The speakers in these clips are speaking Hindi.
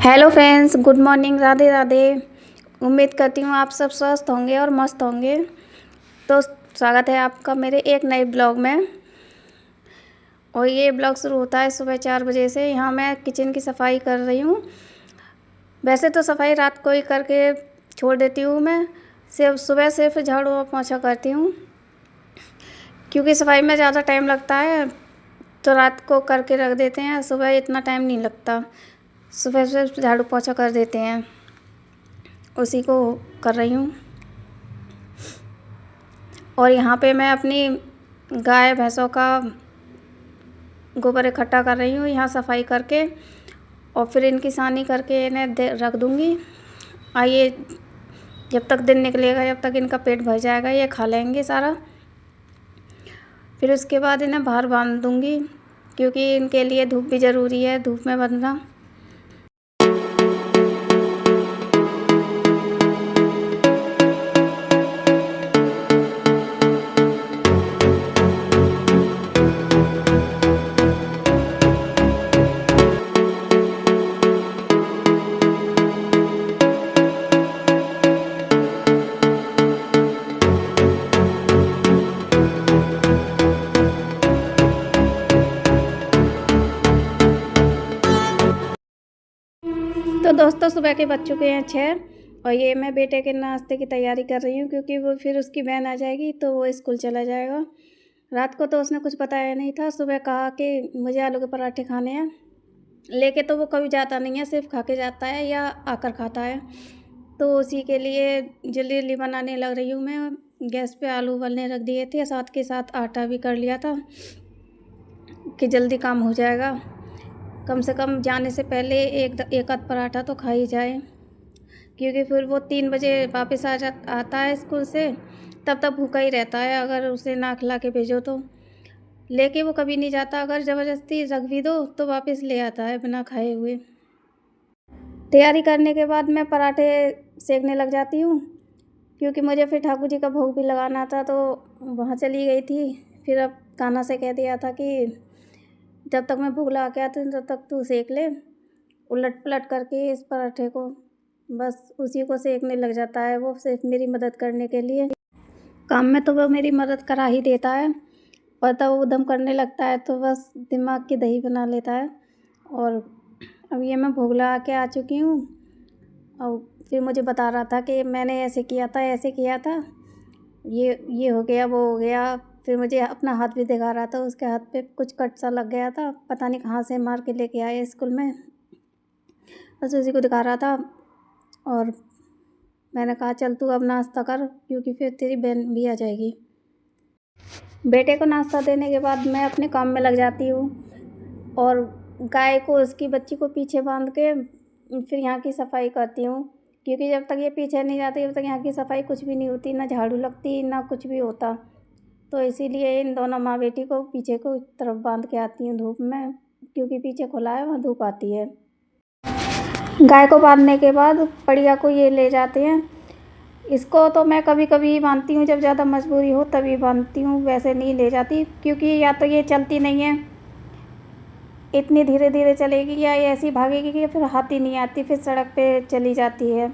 Hello friends, good morning, Radhe Radhe. उम्मीद करती हूँ आप सब स्वस्थ होंगे और मस्त होंगे। तो स्वागत है आपका मेरे एक नए ब्लॉग में। और ये ब्लॉग शुरू होता है सुबह 4 बजे से। यहाँ मैं किचन की सफाई कर रही हूँ। वैसे तो सफाई रात को ही करके छोड़ देती हूँ मैं। सुबह सिर्फ झाड़ू और पोंछा करती हूँ, क्योंकि सफाई में ज़्यादा टाइम लगता है, तो रात को करके रख देते हैं। सुबह इतना टाइम नहीं लगता, सुबह सिर्फ झाड़ू पोंछा कर देते हैं, उसी को कर रही हूँ। और यहाँ पे मैं अपनी गाय भैंसों का गोबर इकट्ठा कर रही हूँ, यहाँ सफाई करके, और फिर इनकी सानी करके इन्हें रख दूँगी। आइए, जब तक दिन निकलेगा, जब तक इनका पेट भर जाएगा, ये खा लेंगे सारा। फिर उसके बाद इन्हें बाहर बांध दूँगी, क्योंकि इनके लिए धूप भी ज़रूरी है, धूप में बांधना। तो दोस्तों, सुबह के बज चुके हैं 6, और ये मैं बेटे के नाश्ते की तैयारी कर रही हूँ, क्योंकि वो फिर उसकी बहन आ जाएगी तो वो स्कूल चला जाएगा। रात को तो उसने कुछ बताया नहीं था। सुबह कहा कि मुझे आलू के पराठे खाने हैं, लेके तो वो कभी जाता नहीं है, सिर्फ खा के जाता है या आकर खाता है। तो उसी के लिए जल्दी जल्दी बनाने लग रही हूँ मैं। गैस पे आलू उबलने रख दिए थे, साथ के साथ आटा भी कर लिया था कि जल्दी काम हो जाएगा। कम से कम जाने से पहले एक आध पराठा तो खा ही जाए, क्योंकि फिर वो 3 बजे वापस आता है स्कूल से, तब तक भूखा ही रहता है। अगर उसे ना खिला के भेजो तो लेके वो कभी नहीं जाता। अगर ज़बरदस्ती रख भी दो तो वापस ले आता है बिना खाए हुए। तैयारी करने के बाद मैं पराठे सेकने लग जाती हूँ, क्योंकि मुझे फिर ठाकुर जी का भोग भी लगाना था, तो वहाँ चली गई थी। फिर अब कान्हा से कह दिया था कि जब तक मैं भोग लगा के आती हूँ तब तक तू सेक ले, उलट पलट करके इस पराठे को। बस उसी को सेकने लग जाता है वो, सिर्फ मेरी मदद करने के लिए। काम में तो वो मेरी मदद करा ही देता है, और तब वो उधम करने लगता है तो बस दिमाग की दही बना लेता है। और अब ये मैं भोग लगा के आ चुकी हूँ, और फिर मुझे बता रहा था कि मैंने ऐसे किया था, ऐसे किया था, ये हो गया, वो हो गया। फिर मुझे अपना हाथ भी दिखा रहा था, उसके हाथ पे कुछ कट सा लग गया था, पता नहीं कहाँ से मार के लेके आए स्कूल में। बस उसी को दिखा रहा था। और मैंने कहा चल तू अब नाश्ता कर, क्योंकि फिर तेरी बहन भी आ जाएगी। बेटे को नाश्ता देने के बाद मैं अपने काम में लग जाती हूँ, और गाय को, उसकी बच्ची को पीछे बांध के फिर यहाँ की सफाई करती हूँ, क्योंकि जब तक ये पीछे नहीं जाती तब तक यहाँ की सफाई कुछ भी नहीं होती, ना झाड़ू लगती ना कुछ भी होता। तो इसीलिए इन दोनों माँ बेटी को पीछे को तरफ बांध के आती हूँ धूप में, क्योंकि पीछे खुला है, वहाँ धूप आती है। गाय को बांधने के बाद पड़िया को ये ले जाते हैं। इसको तो मैं कभी कभी बांधती हूँ, जब ज़्यादा मजबूरी हो तभी बांधती हूँ, वैसे नहीं ले जाती, क्योंकि या तो ये चलती नहीं है, इतनी धीरे धीरे चलेगी, या ये ऐसी भागेगी कि फिर हाथ ही नहीं आती, फिर सड़क पे चली जाती है।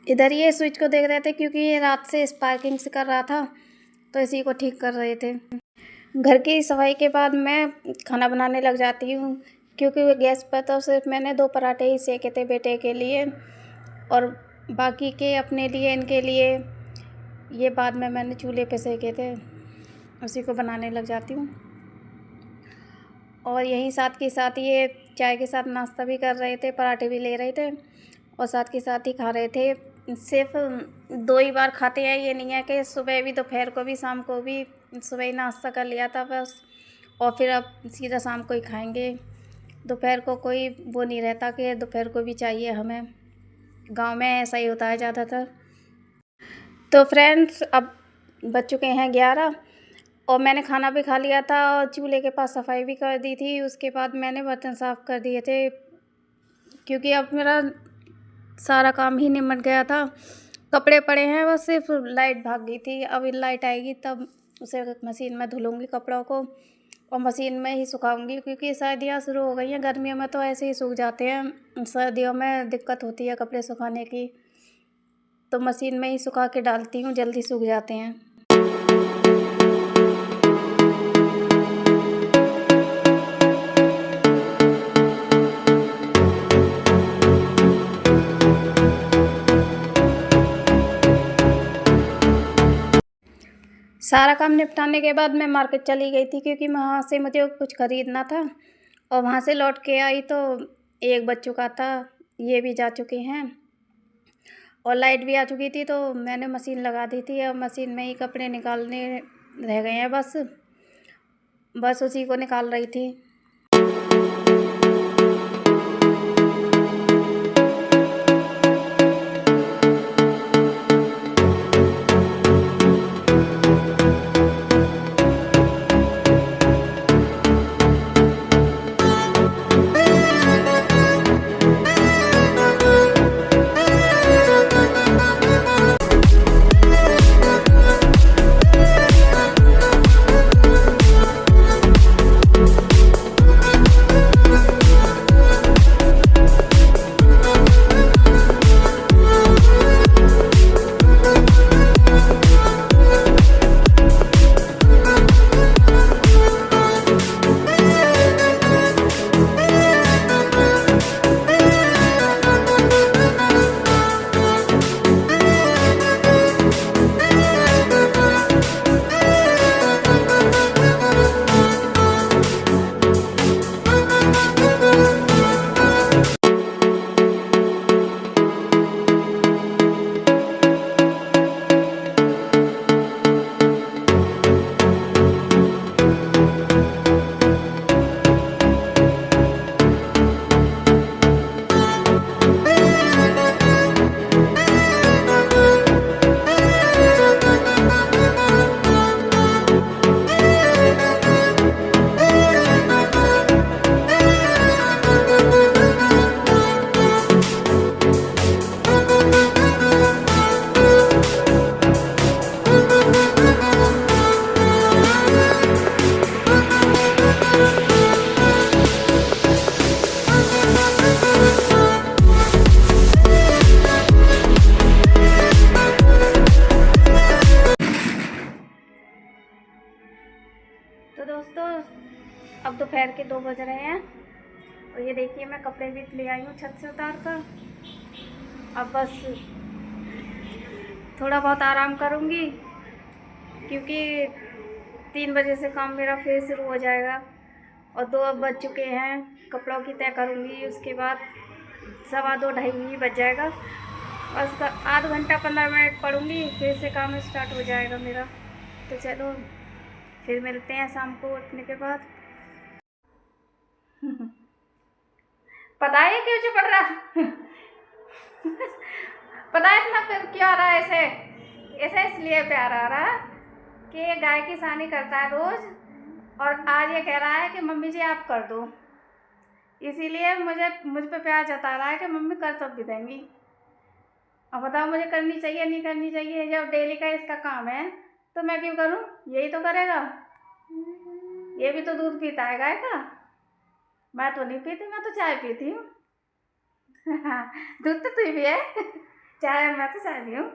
इधर ये स्विच को देख रहे थे, क्योंकि ये रात से स्पार्किंग से कर रहा था, तो इसी को ठीक कर रहे थे। घर की सफाई के बाद मैं खाना बनाने लग जाती हूँ, क्योंकि गैस पर तो सिर्फ मैंने 2 पराठे ही सेके थे बेटे के लिए, और बाकी के अपने लिए, इनके लिए ये बाद में मैंने चूल्हे पे सेके थे, उसी को बनाने लग जाती हूँ। और यहीं साथ के साथ ये चाय के साथ नाश्ता भी कर रहे थे, पराठे भी ले रहे थे और साथ के साथ ही खा रहे थे। सिर्फ 2 ही बार खाते हैं, ये नहीं है कि सुबह भी, दोपहर को भी, शाम को भी। सुबह ही नाश्ता कर लिया था बस, और फिर अब सीधा शाम को ही खाएंगे। दोपहर को कोई वो नहीं रहता कि दोपहर को भी चाहिए हमें। गांव में ऐसा ही होता है ज़्यादातर। तो फ्रेंड्स, अब बज चुके हैं 11 और मैंने खाना भी खा लिया था और चूल्हे के पास सफाई भी कर दी थी। उसके बाद मैंने बर्तन साफ़ कर दिए थे, क्योंकि अब मेरा सारा काम ही निमट गया था। कपड़े पड़े हैं, बस सिर्फ लाइट भाग गई थी। अब लाइट आएगी तब उसे मशीन में धुलूँगी कपड़ों को और मशीन में ही सुखाऊंगी, क्योंकि सर्दियाँ शुरू हो गई हैं। गर्मियों में तो ऐसे ही सूख जाते हैं, सर्दियों में दिक्कत होती है कपड़े सुखाने की, तो मशीन में ही सुखा के डालती हूँ, जल्दी सूख जाते हैं। सारा काम निपटाने के बाद मैं मार्केट चली गई थी, क्योंकि वहाँ से मुझे कुछ ख़रीदना था। और वहाँ से लौट के आई तो 1 बज चुका था, ये भी जा चुके हैं और लाइट भी आ चुकी थी। तो मैंने मशीन लगा दी थी, अब मशीन में ही कपड़े निकालने रह गए हैं, बस उसी को निकाल रही थी। तो दोस्तों, अब दोपहर के 2 बज रहे हैं और ये देखिए मैं कपड़े भी ले आई हूँ छत से उतार कर। अब बस थोड़ा बहुत आराम करूँगी, क्योंकि 3 बजे से काम मेरा फिर शुरू हो जाएगा और 2 अब बज चुके हैं। कपड़ों की तय करूँगी, उसके बाद 2:15 2:30 बज जाएगा। बस आधा घंटा 15 मिनट पढ़ूँगी, फिर से काम स्टार्ट हो जाएगा मेरा। तो चलो फिर मिलते हैं शाम को उठने के बाद। पता है क्यों जो पड़ रहा पता है इतना फिर क्यों आ रहा है ऐसे ऐसे इसलिए प्यार आ रहा कि ये गाय की सानी करता है रोज़, और आज ये कह रहा है कि मम्मी जी आप कर दो, इसीलिए मुझ पे प्यार जता रहा है कि मम्मी कर सब भी देंगी। अब बताओ मुझे करनी चाहिए नहीं करनी चाहिए? जब डेली का इसका काम है तो मैं क्यों करूं? यही तो करेगा। ये भी तो दूध पीता है गाय का, मैं तो नहीं पीती, मैं तो चाय पीती हूँ। दूध तो तू भी है, चाय मैं तो चाय भी हूँ।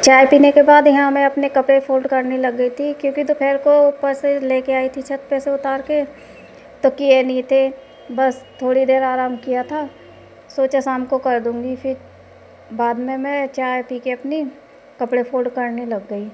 चाय पीने के बाद यहाँ मैं अपने कपड़े फोल्ड करने लग गई थी, क्योंकि दोपहर को ऊपर से लेके आई थी छत पे से उतार के, तो किए नहीं थे। बस थोड़ी देर आराम किया था, सोचा शाम को कर दूँगी। फिर बाद में मैं चाय पी के अपनी कपड़े फोल्ड करने लग गई।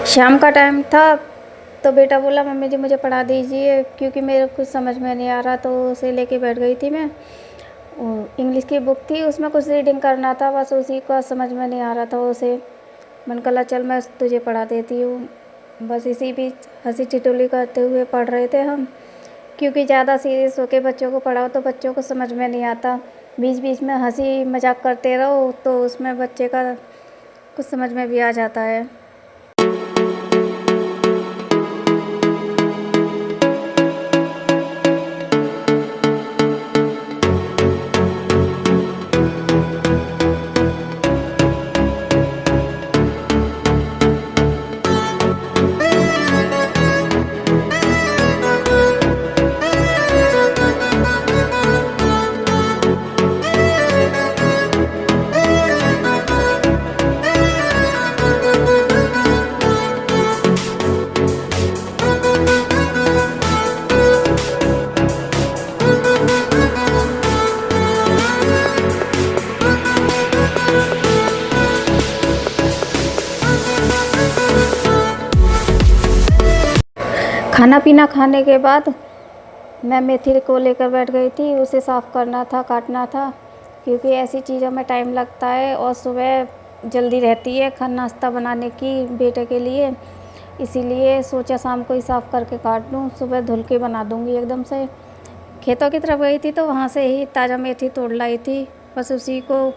शाम का टाइम था तो बेटा बोला मम्मी जी मुझे पढ़ा दीजिए, क्योंकि मेरे कुछ समझ में नहीं आ रहा, तो उसे लेके बैठ गई थी मैं। इंग्लिश की बुक थी, उसमें कुछ रीडिंग करना था, बस उसी का समझ में नहीं आ रहा था उसे। मन कहा चल मैं तुझे पढ़ा देती हूँ। बस इसी बीच हंसी ठिठोली करते हुए पढ़ रहे थे हम, क्योंकि ज़्यादा सीरियस होके बच्चों को पढ़ाओ तो बच्चों को समझ में नहीं आता। बीच बीच में हंसी मजाक करते रहो तो उसमें बच्चे का कुछ समझ में भी आ जाता है। खाना पीना खाने के बाद मैं मेथी को लेकर बैठ गई थी, उसे साफ़ करना था, काटना था, क्योंकि ऐसी चीज़ों में टाइम लगता है और सुबह जल्दी रहती है खाना नाश्ता बनाने की बेटे के लिए। इसीलिए सोचा शाम को ही साफ़ करके काट लूँ, सुबह धुल के बना दूँगी एकदम से। खेतों की तरफ गई थी तो वहाँ से ही ताज़ा मेथी तोड़ लाई थी, बस उसी को